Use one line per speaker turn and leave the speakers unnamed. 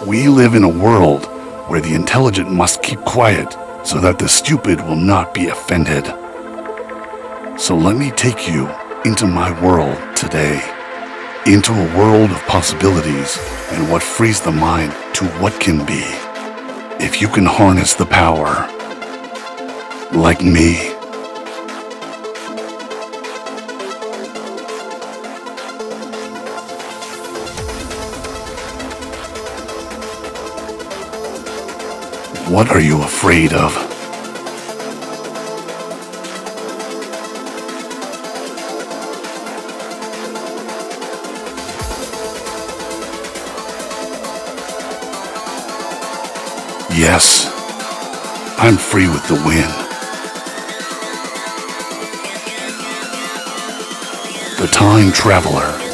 We live in a world where the intelligent must keep quiet so that the stupid will not be offended. So let me take you into my world today, into a world of possibilities and what frees the mind to what can be. If you can harness the power, like me. What are you afraid of? Yes, I'm free with the wind. The time traveler.